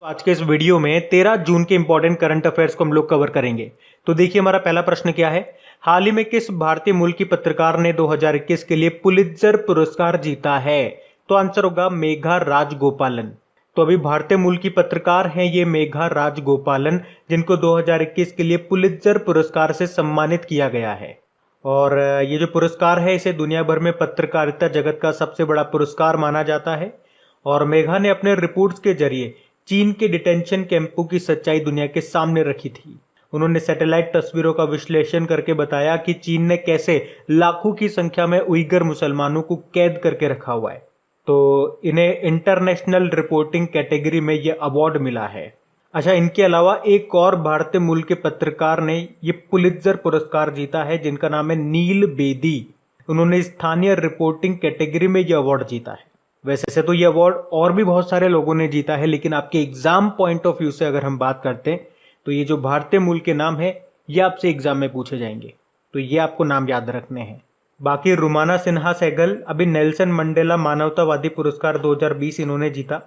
आज के इस वीडियो में 13 जून के इंपॉर्टेंट करंट अफेयर्स को हम लोग कवर करेंगे। तो देखिए हमारा पहला प्रश्न क्या है। हाल ही में किस भारतीय मूल की पत्रकार ने 2021 के लिए पुलित्जर पुरस्कार जीता है? तो आंसर होगा मेघा राजगोपालन। तो अभी भारतीय मूल की पत्रकार हैं ये मेघा राजगोपालन, जिनको 2021 के लिए पुलित्जर पुरस्कार से सम्मानित किया गया है। और ये जो पुरस्कार है इसे दुनिया भर में पत्रकारिता जगत का सबसे बड़ा पुरस्कार माना जाता है। और मेघा ने अपने रिपोर्ट्स के जरिए चीन के डिटेंशन कैंपों की सच्चाई दुनिया के सामने रखी थी। उन्होंने सैटेलाइट तस्वीरों का विश्लेषण करके बताया कि चीन ने कैसे लाखों की संख्या में उइगर मुसलमानों को कैद करके रखा हुआ है। तो इन्हें इंटरनेशनल रिपोर्टिंग कैटेगरी में यह अवार्ड मिला है। अच्छा, इनके अलावा एक और भारतीय मूल के पत्रकार ने ये पुलित्जर पुरस्कार जीता है, जिनका नाम है नील बेदी। उन्होंने स्थानीय रिपोर्टिंग कैटेगरी में यह अवार्ड जीता है। वैसे तो ये अवार्ड और भी बहुत सारे लोगों ने जीता है, लेकिन आपके एग्जाम पॉइंट ऑफ व्यू से अगर हम बात करते हैं तो ये जो भारतीय मूल के नाम है ये आपसे एग्जाम में पूछे जाएंगे, तो ये आपको नाम याद रखने हैं। बाकी रुमाना सिन्हा सहगल अभी नेल्सन मंडेला मानवतावादी पुरस्कार 2020 इन्होंने जीता।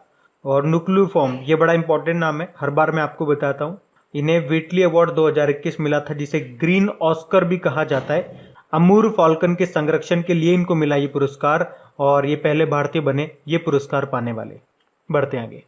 और नुक्लू फॉर्म, ये बड़ा इंपॉर्टेंट नाम है, हर बार मैं आपको बताता हूँ। इन्हें व्हिटली अवार्ड 2021 मिला था, जिसे ग्रीन ऑस्कर भी कहा जाता है। अमूर फाल्कन के संरक्षण के लिए इनको मिला ये पुरस्कार, और ये पहले भारतीय बने ये पुरस्कार पाने वाले। बढ़ते आगे।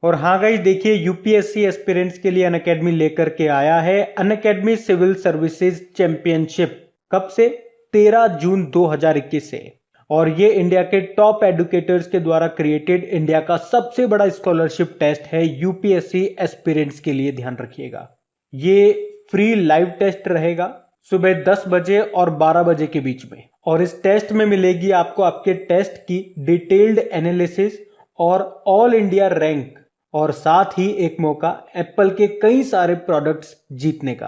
और हाँ गाइस, देखिए यूपीएससी एस्पिरेंट्स के लिए अनअकैडमी लेकर के आया है अनअकैडमी सिविल सर्विसेज चैंपियनशिप। कब से? 13 जून 2021 से। और ये इंडिया के टॉप एडुकेटर्स के द्वारा क्रिएटेड इंडिया का सबसे बड़ा स्कॉलरशिप टेस्ट है यूपीएससी एस्पिरेंट्स के लिए, ध्यान रखिएगा। ये फ्री लाइव टेस्ट रहेगा सुबह 10 बजे और 12 बजे के बीच में। और इस टेस्ट में मिलेगी आपको आपके टेस्ट की डिटेल्ड एनालिसिस और ऑल इंडिया रैंक, और साथ ही एक मौका एप्पल के कई सारे प्रोडक्ट्स जीतने का।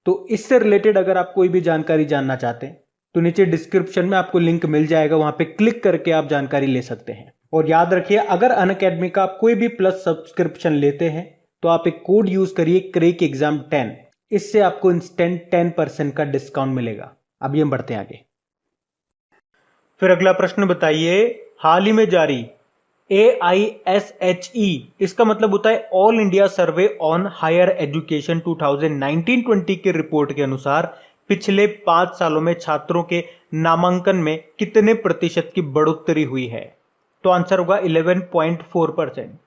तो इससे रिलेटेड अगर आप कोई भी जानकारी जानना चाहते हैं तो नीचे डिस्क्रिप्शन में आपको लिंक मिल जाएगा, वहां पे क्लिक करके आप जानकारी ले सकते हैं। और याद रखिए, अगर अनअकैडमी का आप कोई भी प्लस सब्सक्रिप्शन लेते हैं तो आप एक कोड यूज करिए क्रैक एग्जाम 10, इससे आपको इंस्टेंट 10% का डिस्काउंट मिलेगा। अब ये बढ़ते हैं आगे। फिर अगला प्रश्न बताइए, हाल ही में जारी AISHE, इसका मतलब होता है all India survey on higher education 2019-20 की रिपोर्ट के अनुसार पिछले 5 सालों में छात्रों के नामांकन में कितने प्रतिशत की बढ़ोतरी हुई है? तो आंसर होगा 11.4%।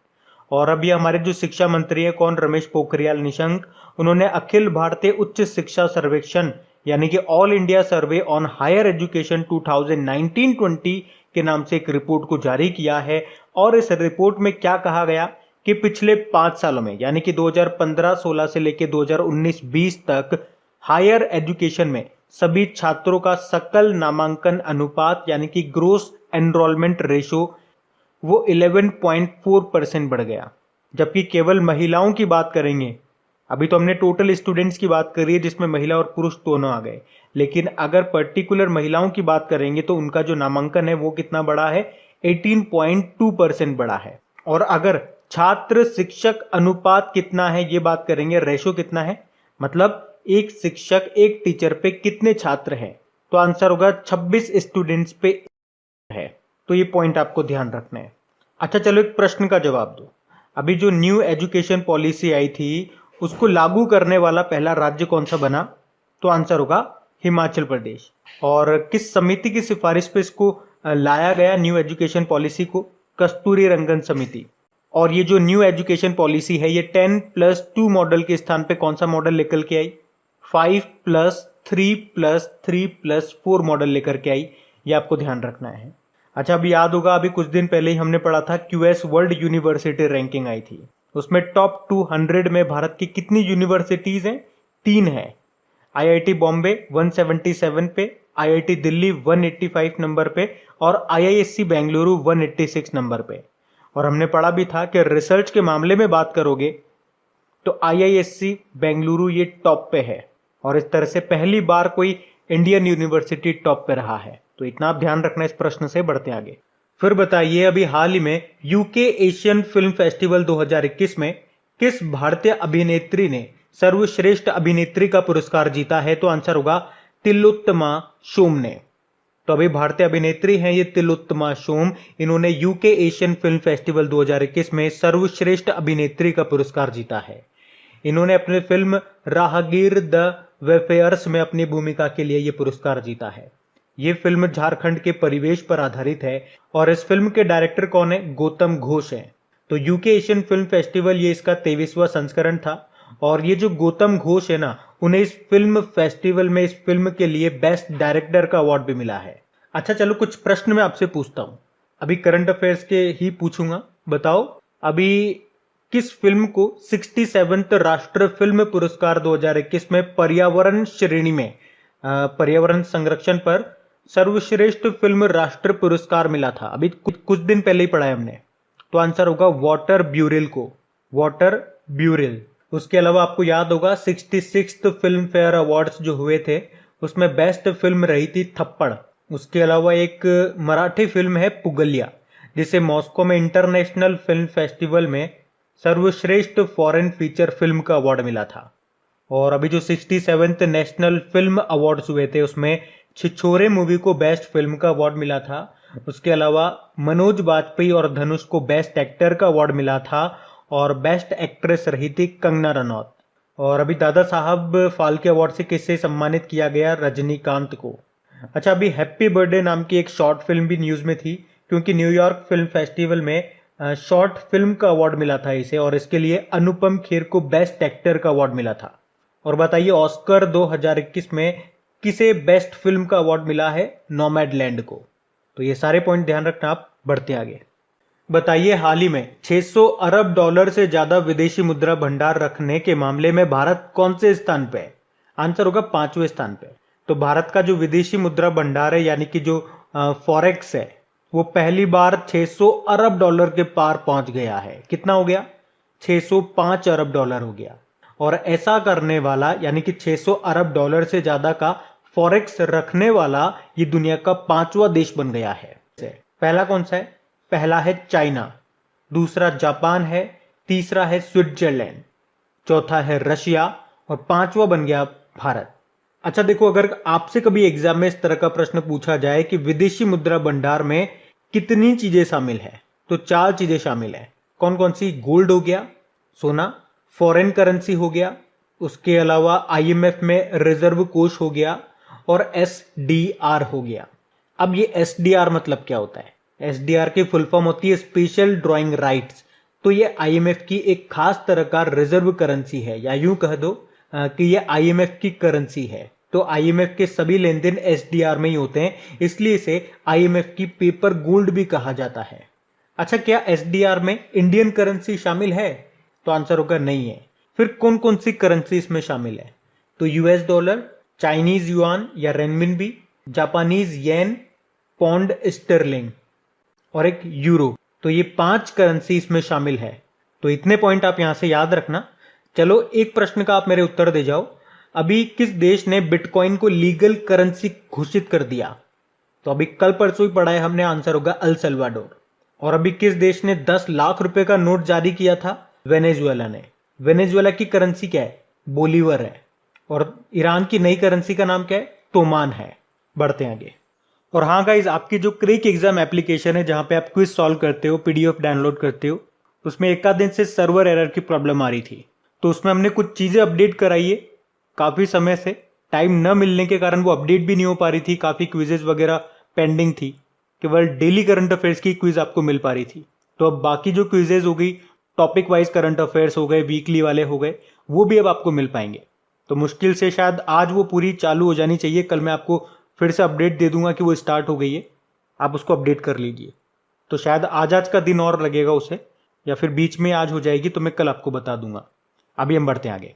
और अभी हमारे जो शिक्षा मंत्री है कौन? रमेश पोखरियाल निशंक। उन्होंने अखिल भारतीय उच्च शिक्षा सर्वेक्षण यानी कि all India survey on higher education 2019-20 के नाम से एक रिपोर्ट को जारी किया है। और इस रिपोर्ट में क्या कहा गया कि पिछले 5 सालों में यानी कि 2015-16 से लेकर 2019-20 तक हायर एजुकेशन में सभी छात्रों का सकल नामांकन अनुपात यानी कि ग्रोस एनरोलमेंट रेशो वो 11.4% बढ़ गया। जबकि केवल महिलाओं की बात करेंगे, अभी तो हमने टोटल स्टूडेंट्स की बात करी है जिसमें महिला और पुरुष दोनों आ गए, लेकिन अगर पर्टिकुलर महिलाओं की बात करेंगे तो उनका जो नामांकन है वो कितना बढ़ा है? 18.2% बढ़ा है। और अगर छात्र शिक्षक अनुपात कितना है ये बात करेंगे, रेशो कितना है, मतलब एक शिक्षक एक टीचर पे कितने छात्र हैं, तो आंसर होगा 26 स्टूडेंट्स पे है। तो ये पॉइंट आपको ध्यान रखना है। अच्छा चलो एक प्रश्न का जवाब दो। अभी जो न्यू एजुकेशन पॉलिसी आई थी उसको लागू करने वाला पहला राज्य कौन सा बना? तो आंसर होगा हिमाचल प्रदेश। और किस समिति की सिफारिश पे इसको लाया गया न्यू एजुकेशन पॉलिसी को? कस्तूरी रंगन समिति। और ये जो न्यू एजुकेशन पॉलिसी है ये 10+2 मॉडल के स्थान पे कौन सा मॉडल लेकर के आई? 5+3+3+4 मॉडल लेकर के आई। ये आपको ध्यान रखना है। अच्छा, अभी याद होगा अभी कुछ दिन पहले ही हमने पढ़ा था क्यूएस वर्ल्ड यूनिवर्सिटी रैंकिंग आई थी, उसमें टॉप 200 में भारत की कितनी यूनिवर्सिटीज हैं? 3 है। आईआईटी बॉम्बे 177 पे, आईआईटी दिल्ली 185 नंबर पे और आईआईएससी बेंगलुरु 186 नंबर पे। और हमने पढ़ा भी था कि रिसर्च के मामले में बात करोगे तो आईआईएससी बेंगलुरु ये टॉप पे है, और इस तरह से पहली बार कोई इंडियन यूनिवर्सिटी टॉप पे रहा है। तो इतना आप ध्यान रखना इस प्रश्न से। बढ़ते आगे। फिर बताइए, अभी हाल ही में यूके एशियन फिल्म फेस्टिवल 2021 में किस भारतीय अभिनेत्री ने सर्वश्रेष्ठ अभिनेत्री का पुरस्कार जीता है? तो आंसर होगा तिलोत्तमा सोम ने। तो अभी भारतीय अभिनेत्री हैं ये तिलोत्तमा सोम। इन्होंने यूके एशियन फिल्म फेस्टिवल 2021 में सर्वश्रेष्ठ अभिनेत्री का पुरस्कार जीता है। इन्होंने अपनी फिल्म राहगीर द वेफेयर्स में अपनी भूमिका के लिए ये पुरस्कार जीता है। ये फिल्म झारखंड के परिवेश पर आधारित है और इस फिल्म के डायरेक्टर कौन है? गौतम घोष हैं। तो यूके एशियन फिल्म फेस्टिवल ये इसका 23वां संस्करण था और ये जो गौतम घोष है ना, उन्हें इस फिल्म फेस्टिवल में इस फिल्म के लिए बेस्ट डायरेक्टर का अवार्ड भी मिला है। अच्छा चलो कुछ प्रश्न मैं आपसे पूछता हूं, अभी करंट अफेयर्स के ही पूछूंगा। बताओ अभी किस फिल्म को 67th राष्ट्रीय फिल्म पुरस्कार 2021 में पर्यावरण श्रेणी में पर्यावरण संरक्षण पर सर्वश्रेष्ठ फिल्म राष्ट्रीय पुरस्कार मिला था? अभी कुछ दिन पहले ही पढ़ा है हमने। तो आंसर होगा वाटर ब्यूरेल को, वाटर ब्यूरेल। उसके अलावा आपको याद होगा 66th फिल्म फेयर अवार्ड्स जो हुए थे उसमें बेस्ट फिल्म रही थी थप्पड़। उसके अलावा एक मराठी फिल्म है पुगलिया, जिसे मॉस्को में इंटरनेशनल फिल्म फेस्टिवल में सर्वश्रेष्ठ फॉरेन फीचर फिल्म का अवार्ड मिला था। और अभी जो 67th नेशनल फिल्म अवार्ड्स हुए थे उसमें छिछोरे मूवी को बेस्ट फिल्म का अवार्ड मिला था। उसके अलावा मनोज बाजपेयी और धनुष को बेस्ट एक्टर का अवार्ड मिला था और बेस्ट एक्ट्रेस रही थी कंगना रनौत। और अभी दादा साहब फाल्के अवार्ड से किससे सम्मानित किया गया? रजनीकांत को। अच्छा अभी हैप्पी बर्थडे नाम की एक शॉर्ट फिल्म भी न्यूज में थी, क्योंकि न्यूयॉर्क फिल्म फेस्टिवल में शॉर्ट फिल्म का अवार्ड मिला था इसे, और इसके लिए अनुपम खेर को बेस्ट एक्टर का अवार्ड मिला था। और बताइए ऑस्कर 2021 में किसे बेस्ट फिल्म का अवार्ड मिला है? नोमैडलैंड को। तो ये सारे पॉइंट ध्यान रखना। आप बढ़ते आगे। बताइए हाल ही में 600 अरब डॉलर से ज्यादा विदेशी मुद्रा भंडार रखने के मामले में भारत कौन से स्थान पे है? आंसर होगा 5वें स्थान पे। तो भारत का जो विदेशी मुद्रा भंडार है यानी कि जो फॉरेक्स है वो पहली बार 600 अरब डॉलर के पार पहुंच गया है। कितना हो गया? 605 अरब डॉलर हो गया। और ऐसा करने वाला यानी कि 600 अरब डॉलर से ज्यादा का फॉरेक्स रखने वाला ये दुनिया का 5वां देश बन गया है। पहला कौन सा है? पहला है चाइना, दूसरा जापान है, तीसरा है स्विट्जरलैंड, चौथा है रशिया और 5वां बन गया भारत। अच्छा देखो, अगर आपसे कभी एग्जाम में इस तरह का प्रश्न पूछा जाए कि विदेशी मुद्रा भंडार में कितनी चीजें शामिल है, तो 4 चीजें शामिल है। कौन कौन सी? गोल्ड हो गया, सोना, फॉरेन करेंसी हो गया, उसके अलावा आईएमएफ में रिजर्व कोष हो गया और एसडीआर हो गया। अब ये एसडीआर मतलब क्या होता है? एसडीआर की फुल फॉर्म होती है स्पेशल ड्राइंग राइट्स। तो ये आईएमएफ की एक खास तरह का रिजर्व करेंसी है, या यूं कह दो कि ये आईएमएफ की करेंसी है। तो आईएमएफ के सभी लेन देन एसडीआर में ही होते हैं, इसलिए इसे आईएमएफ की पेपर गोल्ड भी कहा जाता है। अच्छा, क्या एसडीआर में इंडियन करेंसी शामिल है? तो आंसर होगा नहीं है। फिर कौन कौन सी करेंसी इसमें शामिल है? तो यूएस डॉलर, चाइनीज युआन या renminbi, Japanese yen, pound sterling और एक यूरो। तो ये 5 करेंसी इसमें शामिल है। तो इतने पॉइंट आप यहां से याद रखना। चलो एक प्रश्न का आप मेरे उत्तर दे जाओ। अभी किस देश ने बिटकॉइन को लीगल करेंसी घोषित कर दिया? तो अभी कल परसों ही पढ़ा है हमने, आंसर होगा अल सल्वाडोर। और अभी किस देश ने 10 लाख रुपए का नोट जारी किया था? वेनेजुएला ने। वेनेजुएला की करेंसी क्या है? बोलीवर है। और ईरान की नई करेंसी का नाम क्या है? तोमान है। बढ़ते हैं आगे। और हाँ गाइज, आपकी जो क्रिक एग्जाम एप्लीकेशन है जहां पे आप क्विज सॉल्व करते हो, पीडीएफ डाउनलोड करते हो, उसमें एक आध दिन से सर्वर एरर की प्रॉब्लम आ रही थी। तो उसमें हमने कुछ चीजें अपडेट कराई है। काफी समय से टाइम न मिलने के कारण वो अपडेट भी नहीं हो पा रही थी। काफी क्विजेज वगैरह पेंडिंग थी, केवल डेली करंट अफेयर्स की क्विज आपको मिल पा रही थी। तो अब बाकी जो क्विजेज हो गई, टॉपिक वाइज करंट अफेयर्स हो गए, वीकली वाले हो गए, वो भी अब आपको मिल पाएंगे। तो मुश्किल से शायद आज वो पूरी चालू हो जानी चाहिए। कल मैं आपको फिर से अपडेट दे दूंगा कि वो स्टार्ट हो गई है, आप उसको अपडेट कर लीजिए। तो शायद आज का दिन और लगेगा उसे, या फिर बीच में आज हो जाएगी, तो मैं कल आपको बता दूंगा। अभी हम बढ़ते हैं आगे।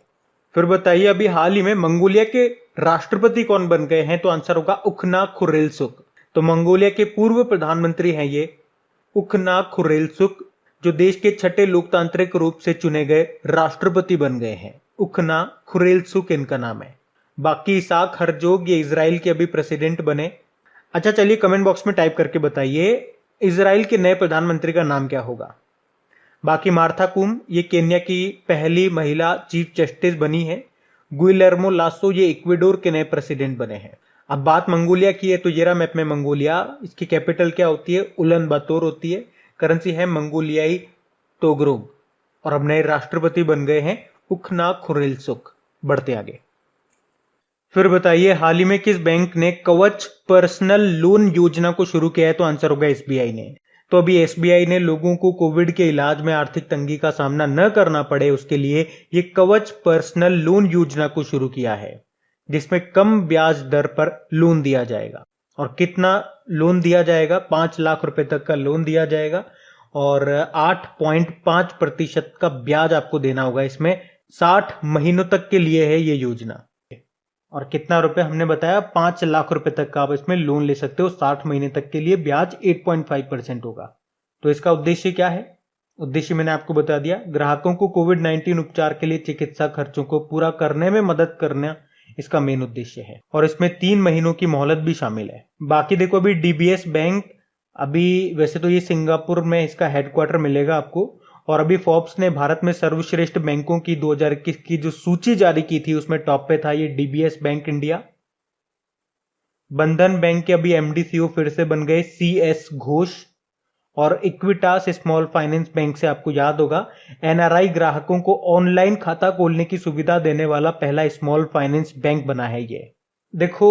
फिर बताइए, अभी हाल ही में मंगोलिया के राष्ट्रपति कौन बन गए हैं? तो आंसर होगा उखना खुरेलसुख। तो मंगोलिया के पूर्व प्रधानमंत्री हैं ये उखना खुरेलसुख, जो देश के 6ठे लोकतांत्रिक रूप से चुने गए राष्ट्रपति बन गए हैं। उखना खुरेलसुख इनका नाम है। बाकी इसाक हरजोग ये इजराइल के अभी प्रेसिडेंट बने। अच्छा चलिए कमेंट बॉक्स में टाइप करके बताइए इजराइल के नए प्रधानमंत्री का नाम क्या होगा। बाकी मार्था कुम ये केन्या की पहली महिला चीफ जस्टिस बनी है। गुइलेर्मो लासो ये इक्वेडोर के नए प्रेसिडेंट बने हैं। अब बात मंगोलिया की है तो ये रहा मैप में मंगोलिया। इसकी कैपिटल क्या होती है? उलन बातोर होती है। करेंसी है मंगोलियाई टोगरोग। और अब नए राष्ट्रपति बन गए हैं उखना खुरेलसुख। बढ़ते आगे। फिर बताइए, हाल ही में किस बैंक ने कवच पर्सनल लोन योजना को शुरू किया है? तो आंसर होगा एसबीआई ने। तो अभी एसबीआई ने लोगों को कोविड के इलाज में आर्थिक तंगी का सामना न करना पड़े उसके लिए ये कवच पर्सनल लोन योजना को शुरू किया है, जिसमें कम ब्याज दर पर लोन दिया जाएगा। और कितना लोन दिया जाएगा? 5 लाख रुपए तक का लोन दिया जाएगा और 8.5% का ब्याज आपको देना होगा। इसमें 60 महीनों तक के लिए है ये योजना। और कितना रुपए हमने बताया? 5 लाख रुपए तक का आप इसमें लोन ले सकते हो। 60 महीने तक के लिए ब्याज 8.5% होगा। तो इसका उद्देश्य क्या है? उद्देश्य मैंने आपको बता दिया, ग्राहकों को कोविड-19 उपचार के लिए चिकित्सा खर्चों को पूरा करने में मदद करना इसका मेन उद्देश्य है। और इसमें 3 महीनों की मोहलत भी शामिल है। बाकी देखो, अभी डीबीएस बैंक, अभी वैसे तो ये सिंगापुर में इसका हेडक्वार्टर मिलेगा आपको। और अभी फोर्ब्स ने भारत में सर्वश्रेष्ठ बैंकों की 2021 की जो सूची जारी की थी उसमें टॉप पे था ये डीबीएस बैंक इंडिया। बंधन बैंक के अभी एमडी सीईओ फिर से बन गए सीएस घोष। और इक्विटास स्मॉल फाइनेंस बैंक से आपको याद होगा एनआरआई ग्राहकों को ऑनलाइन खाता खोलने की सुविधा देने वाला पहला स्मॉल फाइनेंस बैंक बना है ये। देखो,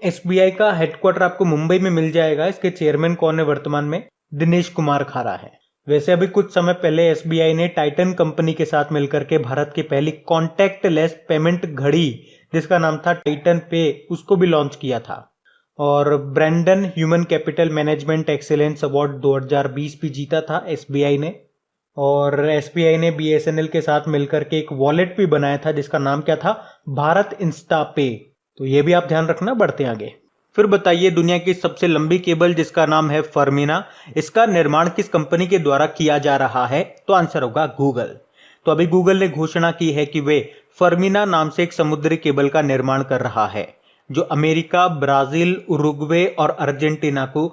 एसबीआई का हेडक्वार्टर आपको मुंबई में मिल जाएगा। इसके चेयरमैन कौन है वर्तमान में? दिनेश कुमार खारा है। वैसे अभी कुछ समय पहले एसबीआई ने टाइटन कंपनी के साथ मिलकर के भारत की पहली कॉन्टैक्टलेस पेमेंट घड़ी जिसका नाम था टाइटन पे, उसको भी लॉन्च किया था। और Brandon human capital management excellence award 2020 भी जीता था एसबीआई ने। और एसबीआई ने बीएसएनएल के साथ मिलकर के एक वॉलेट भी बनाया था जिसका नाम क्या था? भारत इंस्टा पे। तो ये भी आप ध्यान रखना। बढ़ते आगे। फिर बताइए, दुनिया की सबसे लंबी केबल जिसका नाम है फर्मिना, इसका निर्माण किस कंपनी के द्वारा किया जा रहा है? तो आंसर होगा गूगल। तो अभी गूगल ने घोषणा की है कि वे फर्मिना नाम से एक समुद्री केबल का निर्माण कर रहा है जो अमेरिका, ब्राजील, उरुग्वे और अर्जेंटीना को,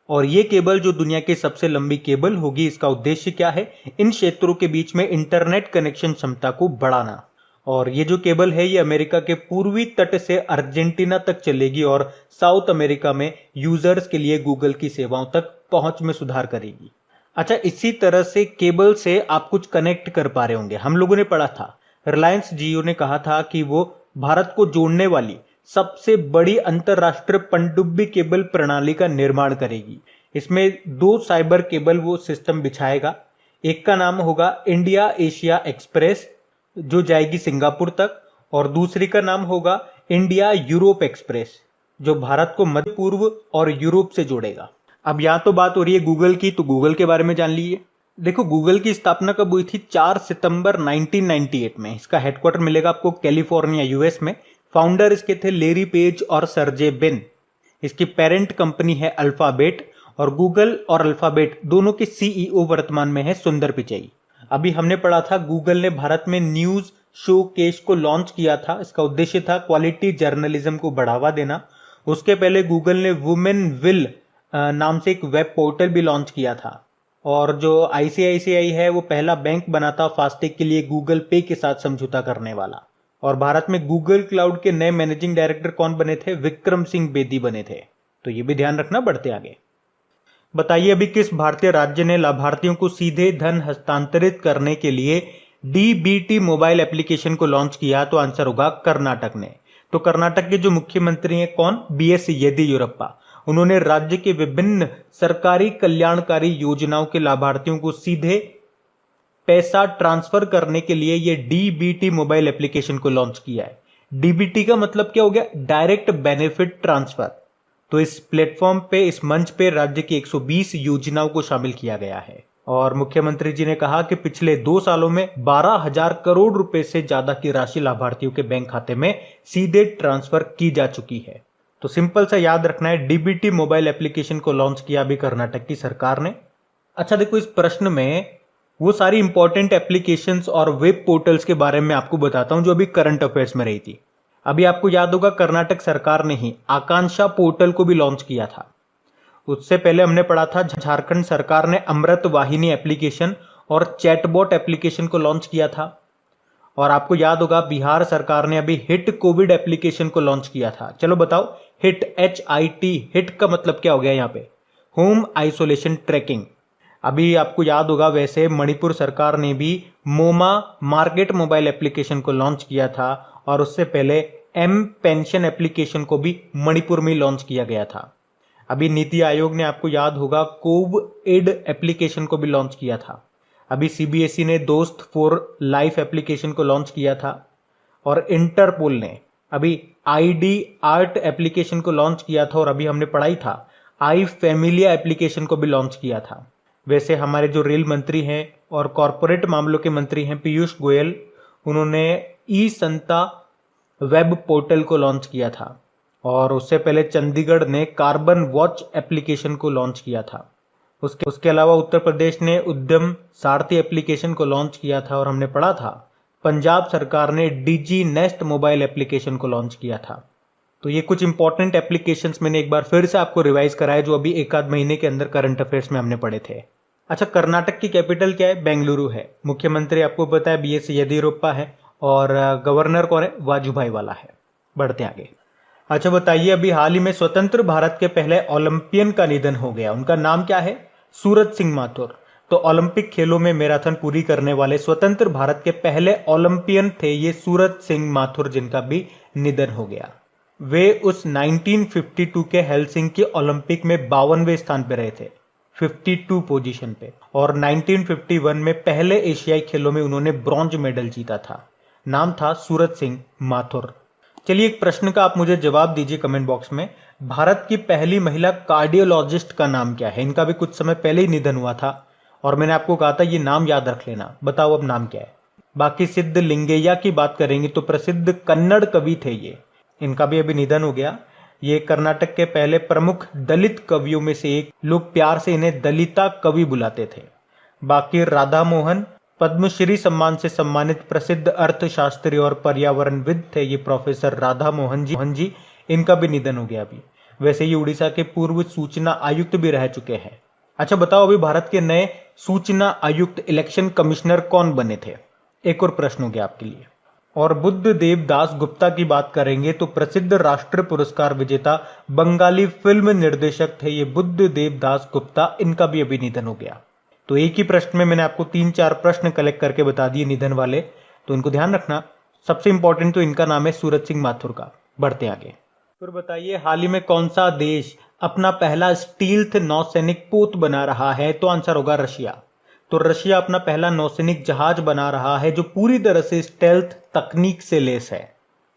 और ये केबल जो दुनिया की सबसे लंबी केबल होगी, इसका उद्देश्य क्या है? इन क्षेत्रों के बीच में इंटरनेट कनेक्शन क्षमता को बढ़ाना। और ये जो केबल है ये अमेरिका के पूर्वी तट से अर्जेंटीना तक चलेगी और साउथ अमेरिका में यूजर्स के लिए गूगल की सेवाओं तक पहुंच में सुधार करेगी। अच्छा, इसी तरह से केबल से आप कुछ कनेक्ट कर पा रहे होंगे। हम लोगों ने पढ़ा था, रिलायंस जियो ने कहा था कि वो भारत को जोड़ने वाली सबसे बड़ी अंतरराष्ट्रीय पनडुब्बी केबल प्रणाली का निर्माण करेगी। इसमें 2 साइबर केबल वो सिस्टम बिछाएगा। एक का नाम होगा इंडिया एशिया एक्सप्रेस जो जाएगी सिंगापुर तक, और दूसरी का नाम होगा इंडिया यूरोप एक्सप्रेस जो भारत को मध्य पूर्व और यूरोप से जोड़ेगा। अब यहाँ तो बात हो रही है गूगल की, तो गूगल के बारे में जान लीजिए। देखो, गूगल की स्थापना कब हुई थी? 4 सितंबर 1998 में। इसका हेडक्वार्टर मिलेगा आपको कैलिफोर्निया यूएस में। फाउंडर इसके थे लेरी पेज और सर्जे बिन। इसकी पेरेंट कंपनी है अल्फाबेट, और गूगल और अल्फाबेट दोनों के सीईओ वर्तमान में है सुंदर पिचई। अभी हमने पढ़ा था गूगल ने भारत में न्यूज शोकेस को लॉन्च किया था। इसका उद्देश्य था क्वालिटी जर्नलिज्म को बढ़ावा देना। उसके पहले गूगल ने वुमेन विल नाम से एक वेब पोर्टल भी लॉन्च किया था। और जो आईसीआईसीआई है वो पहला बैंक बना था फास्टैग के लिए गूगल पे के साथ समझौता करने वाला। और भारत में गूगल क्लाउड के नए मैनेजिंग डायरेक्टर कौन बने थे? विक्रम सिंह बेदी बने थे। तो ये भी ध्यान रखना। बढ़ते आगे। बताइए, अभी किस भारतीय राज्य ने लाभार्थियों को सीधे धन हस्तांतरित करने के लिए डीबीटी मोबाइल एप्लीकेशन को लॉन्च किया? तो आंसर होगा कर्नाटक ने। तो कर्नाटक के जो मुख्यमंत्री हैं कौन? बीएस येदियुरप्पा। उन्होंने राज्य के विभिन्न सरकारी कल्याणकारी योजनाओं के लाभार्थियों को सीधे पैसा ट्रांसफर करने के लिए ये डीबीटी मोबाइल एप्लीकेशन को लॉन्च किया है। डीबीटी का मतलब क्या हो गया? Direct benefit transfer. तो इस प्लेटफॉर्म पे, इस मंच पे राज्य की 120 योजनाओं को शामिल किया गया है। और मुख्यमंत्री जी ने कहा कि पिछले 2 सालों में 12,000 करोड़ रुपए से ज्यादा की राशि लाभार्थियों के बैंक खाते में सीधे ट्रांसफर की जा चुकी है। तो सिंपल सा याद रखना है, डीबीटी मोबाइल एप्लीकेशन को लॉन्च किया अभी कर्नाटक की सरकार ने। अच्छा देखो, इस प्रश्न में वो सारी इंपॉर्टेंट एप्लीकेशंस और वेब पोर्टल्स के बारे में आपको बताता हूं जो अभी करंट अफेयर्स में रही थी। अभी आपको याद होगा कर्नाटक सरकार ने ही आकांक्षा पोर्टल को भी लॉन्च किया था। उससे पहले हमने पढ़ा था झारखंड सरकार ने अमृत वाहिनी एप्लीकेशन और चैटबॉट एप्लीकेशन को लॉन्च किया था। और आपको याद होगा बिहार सरकार ने अभी हिट कोविड एप्लीकेशन को लॉन्च किया था। चलो बताओ, हिट, HIT, हिट का मतलब क्या हो गया यहाँ पे, होम आइसोलेशन ट्रैकिंग। अभी आपको याद होगा, वैसे मणिपुर सरकार ने भी मोमा मार्केट मोबाइल एप्लीकेशन को लॉन्च किया था और उससे पहले एम पेंशन एप्लीकेशन को भी मणिपुर में लॉन्च किया गया था। अभी नीति आयोग ने, आपको याद होगा, कोव एड एप्लीकेशन को भी लॉन्च किया था। अभी CBSE ने दोस्त फॉर लाइफ एप्लीकेशन को लॉन्च किया था और इंटरपोल ने अभी ID आर्ट एप्लीकेशन को लॉन्च किया था और अभी हमने पढ़ाई था आई फैमिलिया एप्लीकेशन को भी लॉन्च किया था। वैसे हमारे जो रेल मंत्री हैं और कॉरपोरेट मामलों के मंत्री हैं पीयूष गोयल, उन्होंने ई संता वेब पोर्टल को लॉन्च किया था और उससे पहले चंडीगढ़ ने कार्बन वॉच एप्लीकेशन को लॉन्च किया था। उसके अलावा उत्तर प्रदेश ने उद्यम सारथी एप्लीकेशन को लॉन्च किया था और हमने पढ़ा था पंजाब सरकार ने DG नेस्ट मोबाइल एप्लीकेशन को लॉन्च किया था। तो ये कुछ इंपॉर्टेंट एप्लीकेशंस मैंने एक बार फिर से आपको रिवाइज कराया जो अभी एक आध महीने के अंदर करंट अफेयर्स में हमने पढ़े थे। अच्छा, कर्नाटक की कैपिटल क्या है? बेंगलुरु है। मुख्यमंत्री आपको पता है BS येदियुरप्पा है और गवर्नर कौन है? वाजुभाई वाला है। बढ़ते आगे। अच्छा बताइए, अभी हाल ही में स्वतंत्र भारत के पहले ओलंपियन का निधन हो गया, उनका नाम क्या है? सूरज सिंह माथुर। तो ओलंपिक खेलों में मैराथन पूरी करने वाले स्वतंत्र भारत के पहले ओलंपियन थे ये सूरज सिंह माथुर, जिनका भी निधन हो गया। वे उस 1952 के हेलसिंकी ओलंपिक में 52वें स्थान पे रहे थे, 52 पोजीशन पे, और 1951 में पहले एशियाई खेलों में उन्होंने ब्रॉन्ज मेडल जीता था। नाम था सूरज सिंह माथुर। चलिए, एक प्रश्न का आप मुझे जवाब दीजिए कमेंट बॉक्स में। भारत की पहली महिला कार्डियोलॉजिस्ट का नाम क्या है? इनका भी कुछ समय पहले ही निधन हुआ था और मैंने आपको कहा था ये नाम याद रख लेना। बताओ अब नाम क्या है? बाकी सिद्धलिंगैया की बात करेंगे तो प्रसिद्ध कन्नड़ कवि थे ये, इनका भी अभी निधन हो गया। ये कर्नाटक के पहले प्रमुख दलित कवियों में से एक, लोग प्यार से इन्हें दलिता कवि बुलाते थे। बाकी राधा मोहन पद्मश्री सम्मान से सम्मानित प्रसिद्ध अर्थशास्त्री और पर्यावरणविद थे ये प्रोफेसर राधा मोहन जी, इनका भी निधन हो गया अभी। वैसे ये उड़ीसा के पूर्व सूचना आयुक्त भी रह चुके हैं। अच्छा बताओ, अभी भारत के नए सूचना आयुक्त इलेक्शन कमिश्नर कौन बने थे? एक और प्रश्न हो गया आपके लिए। और बुद्ध देव दास गुप्ता की बात करेंगे तो प्रसिद्ध राष्ट्रीय पुरस्कार विजेता बंगाली फिल्म निर्देशक थे ये बुद्ध देव दास गुप्ता, इनका भी अभी निधन हो गया। तो एक ही प्रश्न में मैंने आपको 3-4 प्रश्न कलेक्ट करके बता दिए निधन वाले, तो इनको ध्यान रखना। सबसे इंपॉर्टेंट तो इनका नाम है सूरज सिंह माथुर का। बढ़ते आगे। फिर बताइए, हाल ही में कौन सा देश अपना पहला स्टील्थ नौसैनिक पोत बना रहा है? तो आंसर होगा रशिया। तो रशिया अपना पहला नौसैनिक जहाज बना रहा है जो पूरी तरह से स्टेल्थ तकनीक से लेस है।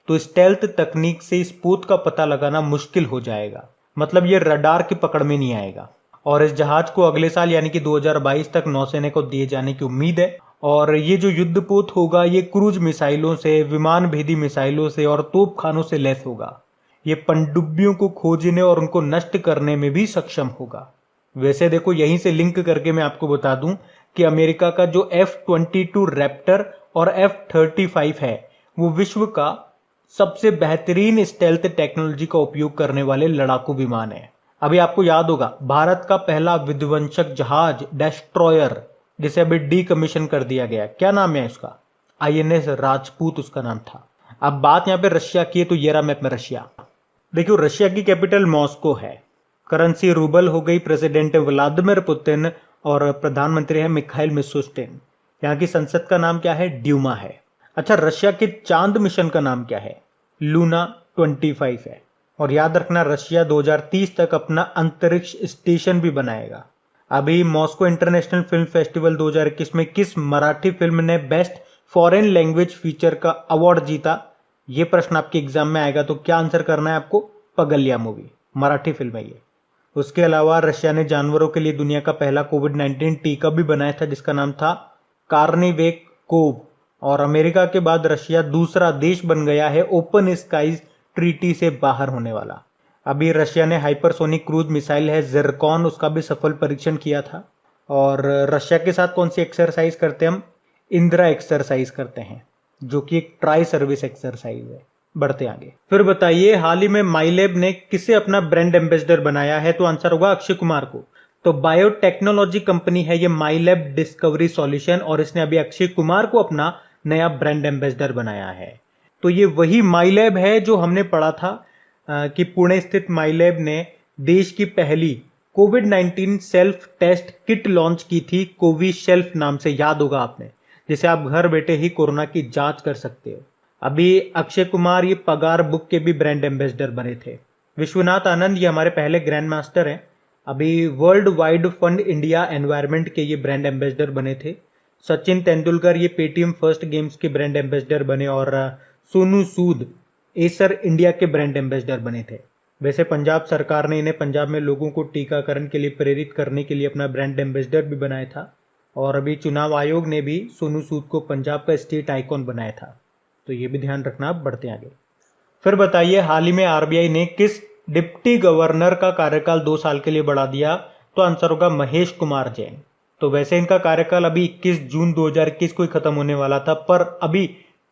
तो स्टेल्थ तकनीक से इस पोत का पता लगाना मुश्किल हो जाएगा, मतलब ये रडार की पकड़ में नहीं आएगा। और इस जहाज को अगले साल यानी कि 2022 तक नौसेना को दिए जाने की उम्मीद है। और ये जो युद्धपोत होगा ये क्रूज मिसाइलों से, विमान भेदी मिसाइलों से और तोपखानों से लैस होगा। ये पनडुब्बियों को खोजने और उनको नष्ट करने में भी सक्षम होगा। वैसे देखो, यहीं से लिंक करके मैं आपको बता दूं कि अमेरिका का जो F-22 रैप्टर और F-35 है वो विश्व का सबसे बेहतरीन स्टेल्थ टेक्नोलॉजी का उपयोग करने वाले लड़ाकू विमान है। अभी आपको याद होगा, भारत का पहला विध्वंसक जहाज डेस्ट्रॉयर जिसे अभी डीकमीशन कर दिया गया, क्या नाम है उसका? INS राजपूत उसका नाम था। अब बात यहां पे रशिया की है, तो ये रहा मैप में रशिया। देखियो, रशिया की कैपिटल मॉस्को है, करेंसी रूबल हो गई, प्रेसिडेंट व्लादिमीर पुतिन और प्रधानमंत्री है मिखाइल मिशुस्टिन। यहाँ की संसद का नाम क्या है? ड्यूमा है। अच्छा, रशिया के चांद मिशन का नाम क्या है? लूना 25 है। और याद रखना, रशिया 2030 तक अपना अंतरिक्ष स्टेशन भी बनाएगा। अभी मॉस्को इंटरनेशनल फिल्म फेस्टिवल 2021 में किस मराठी फिल्म ने बेस्ट फॉरेन लैंग्वेज फीचर का अवार्ड जीता? ये प्रश्न आपके एग्जाम में आएगा, तो क्या आंसर करना है आपको? पगल्या मूवी, मराठी फिल्म है ये। उसके अलावा रशिया ने जानवरों के लिए दुनिया का पहला कोविड-19 टीका भी बनाया था जिसका नाम था कार्निवेक कोव। और अमेरिका के बाद रशिया दूसरा देश बन गया है ओपन स्काईज ट्रीटी से बाहर होने वाला। अभी रशिया ने हाइपरसोनिक क्रूज मिसाइल है जिरकॉन, उसका भी सफल परीक्षण किया था। और रशिया के साथ कौन सी एक्सरसाइज करते हैं हम? इंदिरा एक्सरसाइज करते हैं, जो कि एक ट्राई सर्विस एक्सरसाइज है। बढ़ते आगे। फिर बताइए, हाल ही में माइलैब ने किसे अपना ब्रांड एम्बेसडर बनाया है? तो आंसर होगा अक्षय कुमार को। तो बायोटेक्नोलॉजी कंपनी है ये माइलैब डिस्कवरी सॉल्यूशन, और इसने अभी अक्षय कुमार को अपना नया ब्रांड एम्बेसडर बनाया है। तो ये वही माइलैब है जो हमने पढ़ा था कि पुणे स्थित माइलैब ने देश की पहली कोविड-19 सेल्फ टेस्ट किट लॉन्च की थी, कोविशेल्फ नाम से, याद होगा आपने, जिसे आप घर बैठे ही कोरोना की जांच कर सकते हो। अभी अक्षय कुमार ये पगार बुक के भी ब्रांड एम्बेसडर बने थे। विश्वनाथ आनंद ये हमारे पहले ग्रैंड मास्टर हैं, अभी world wide fund India environment के ये ब्रांड एम्बेसडर बने थे। सचिन तेंदुलकर ये पेटीएम फर्स्ट गेम्स के ब्रांड एम्बेसडर बने और सोनू सूद एसर इंडिया के ब्रांड एम्बेसडर बने थे। वैसे पंजाब सरकार ने इन्हें पंजाब में लोगों को टीकाकरण के लिए प्रेरित करने के लिए अपना ब्रांड एम्बेसडर भी बनाया था, और अभी चुनाव आयोग ने भी सोनू सूद को पंजाब का स्टेट आइकॉन बनाया था, तो ये भी ध्यान रखना। आप बढ़ते आगे। फिर बताइए, हाल ही में आरबीआई ने किस डिप्टी गवर्नर का कार्यकाल 2 साल के लिए बढ़ा दिया? तो आंसर होगा महेश कुमार जैन। तो वैसे इनका कार्यकाल अभी 21 जून 2021 को ही खत्म होने वाला था, पर अभी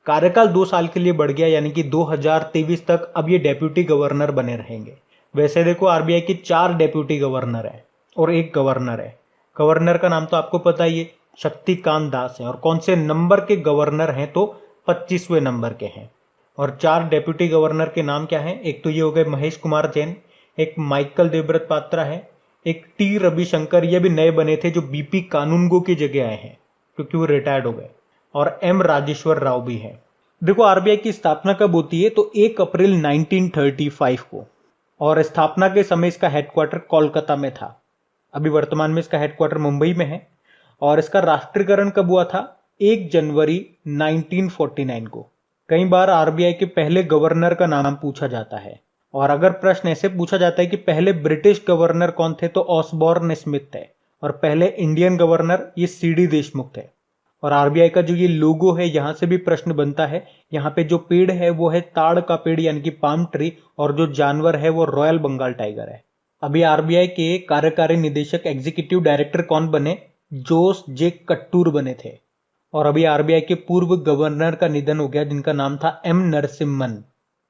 कार्यकाल 2 साल के लिए बढ़ गया, यानी कि 2023 तक अब ये डेप्यूटी गवर्नर बने रहेंगे। वैसे देखो, आरबीआई की 4 डेप्यूटी गवर्नर है और 1 गवर्नर है। गवर्नर का नाम तो आपको पता ही है, शक्तिकांत दास है। और कौन से नंबर के गवर्नर हैं? तो 25वें नंबर के हैं। और 4 डेप्यूटी गवर्नर के नाम क्या हैं? एक तो ये हो गए महेश कुमार जैन, एक माइकल देवव्रत पात्रा है, एक टी रविशंकर, ये भी नए बने थे जो बीपी कानूनगो की जगह आए हैं क्योंकि वो रिटायर्ड हो गए, और एम राजेश्वर राव भी है। देखो, आरबीआई की स्थापना कब होती है? तो 1 अप्रैल 1935 को, और स्थापना के समय इसका हेडक्वार्टर कोलकाता में था। अभी वर्तमान में इसका हेडक्वार्टर मुंबई में है। और इसका राष्ट्रीयकरण कब हुआ था? 1 जनवरी 1949 को। कई बार आरबीआई के पहले गवर्नर का नाम पूछा जाता है, और अगर प्रश्न ऐसे पूछा जाता है कि पहले ब्रिटिश गवर्नर कौन थे, तो ऑसबॉर्न स्मिथ थे, और पहले इंडियन गवर्नर ये सीडी देशमुख थे। और आरबीआई का जो ये लोगो है, यहां से भी प्रश्न बनता है। यहाँ पे जो पेड़ है वो है ताड़ का पेड़, यानी कि पाम ट्री, और जो जानवर है वो रॉयल बंगाल टाइगर है। अभी आरबीआई के कार्यकारी निदेशक एग्जीक्यूटिव डायरेक्टर कौन बने? जोस जे कट्टूर बने थे। और अभी आरबीआई के पूर्व गवर्नर का निधन हो गया, जिनका नाम था एम नरसिम्हन।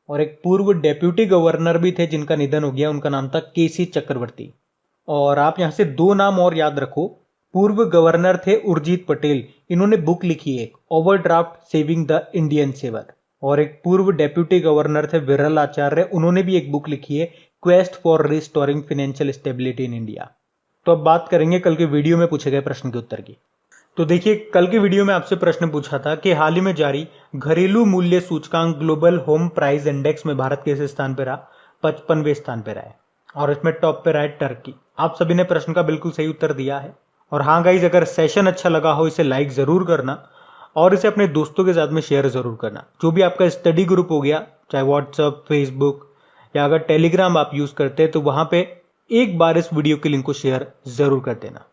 और एक पूर्व डेप्यूटी गवर्नर भी थे जिनका निधन हो गया, उनका नाम था केसी चक्रवर्ती। और आप यहां से 2 नाम और याद रखो। पूर्व गवर्नर थे उर्जित पटेल, इन्होंने बुक लिखी है, overdraft saving the Indian saver. और एक पूर्व डेप्यूटी गवर्नर थे विरल आचार्य, उन्होंने भी एक बुक लिखी है, quest for restoring financial stability in India. तो अब बात करेंगे कल के वीडियो में पूछे गए प्रश्न के उत्तर की। तो देखिए, कल के वीडियो में आपसे प्रश्न पूछा था कि हाल ही में जारी घरेलू मूल्य सूचकांक ग्लोबल होम प्राइस इंडेक्स में भारत किस स्थान पर रहा? 55वें स्थान पर रहा है, और इसमें टॉप पे रहा है टर्की। आप सभी ने प्रश्न का बिल्कुल सही उत्तर दिया है। और हाँ गाइज, अगर सेशन अच्छा लगा हो इसे लाइक जरूर करना, और इसे अपने दोस्तों के साथ में शेयर जरूर करना। जो भी आपका स्टडी ग्रुप हो गया, चाहे व्हाट्सएप, फेसबुक, या अगर टेलीग्राम आप यूज करते हैं, तो वहां पे एक बार इस वीडियो के लिंक को शेयर जरूर कर देना।